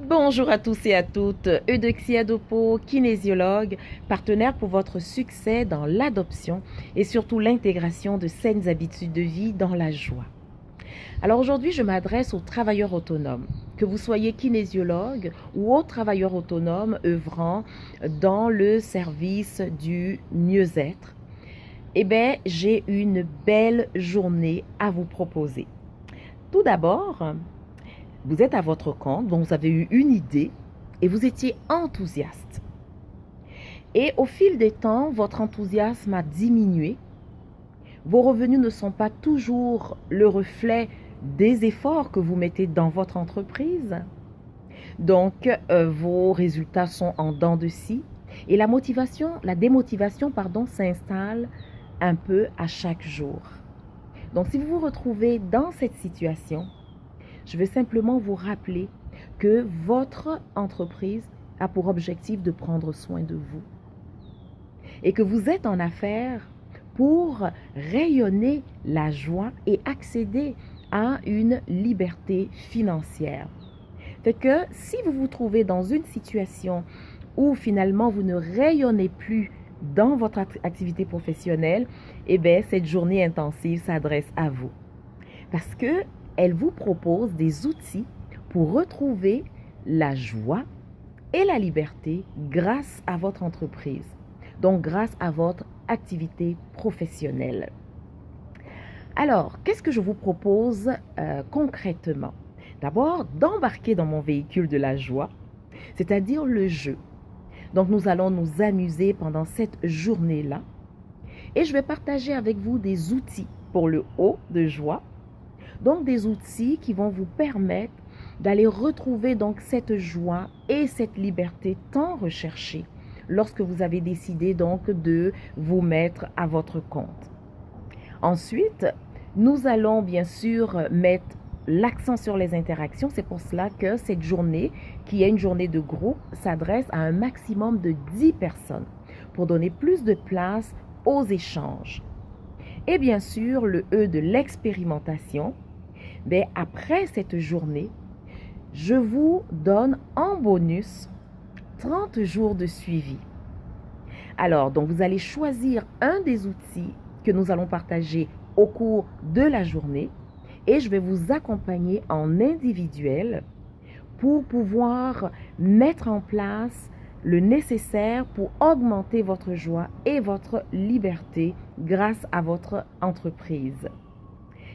Bonjour à tous et à toutes, Eudoxie Adopo, kinésiologue, partenaire pour votre succès dans l'adoption et surtout l'intégration de saines habitudes de vie dans la joie. Alors aujourd'hui, je m'adresse aux travailleurs autonomes, que vous soyez kinésiologue ou autre travailleur autonome œuvrant dans le service du mieux-être. Eh bien, j'ai une belle journée à vous proposer. Tout d'abord, vous êtes à votre compte, donc vous avez eu une idée et vous étiez enthousiaste. Et au fil des temps, votre enthousiasme a diminué. Vos revenus ne sont pas toujours le reflet des efforts que vous mettez dans votre entreprise. Donc, vos résultats sont en dents de scie et la démotivation, s'installe un peu à chaque jour. Donc, si vous vous retrouvez dans cette situation, je veux simplement vous rappeler que votre entreprise a pour objectif de prendre soin de vous et que vous êtes en affaires pour rayonner la joie et accéder à une liberté financière. Fait que si vous vous trouvez dans une situation où finalement vous ne rayonnez plus dans votre activité professionnelle, eh bien cette journée intensive s'adresse à vous. Parce que elle vous propose des outils pour retrouver la joie et la liberté grâce à votre entreprise, donc grâce à votre activité professionnelle. Alors, qu'est-ce que je vous propose concrètement? D'abord, d'embarquer dans mon véhicule de la joie, c'est-à-dire le jeu. Donc, nous allons nous amuser pendant cette journée-là et je vais partager avec vous des outils pour le haut de joie. Donc, des outils qui vont vous permettre d'aller retrouver donc cette joie et cette liberté tant recherchée lorsque vous avez décidé donc de vous mettre à votre compte. Ensuite, nous allons bien sûr mettre l'accent sur les interactions. C'est pour cela que cette journée, qui est une journée de groupe, s'adresse à un maximum de 10 personnes pour donner plus de place aux échanges. Et bien sûr, le E de l'expérimentation. Mais après cette journée, je vous donne en bonus 30 jours de suivi. Alors, donc vous allez choisir un des outils que nous allons partager au cours de la journée et je vais vous accompagner en individuel pour pouvoir mettre en place le nécessaire pour augmenter votre joie et votre liberté grâce à votre entreprise.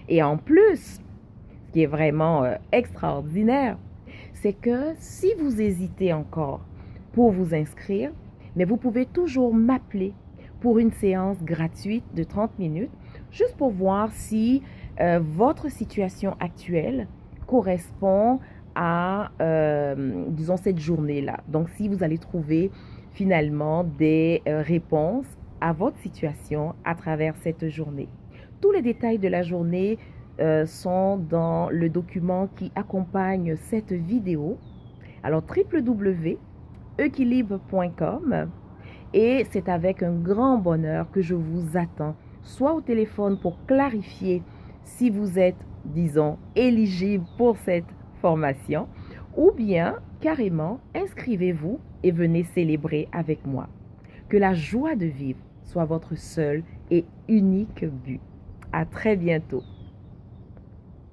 Et en plus, ce qui est vraiment extraordinaire, c'est que si vous hésitez encore pour vous inscrire, mais vous pouvez toujours m'appeler pour une séance gratuite de 30 minutes, juste pour voir si votre situation actuelle correspond à, disons, cette journée-là. Donc, si vous allez trouver finalement des réponses à votre situation à travers cette journée. Tous les détails de la journée sont dans le document qui accompagne cette vidéo. Alors www.equilibre.com et c'est avec un grand bonheur que je vous attends, soit au téléphone pour clarifier si vous êtes, disons, éligible pour cette formation, ou bien carrément inscrivez-vous et venez célébrer avec moi. Que la joie de vivre soit votre seul et unique but. À très bientôt.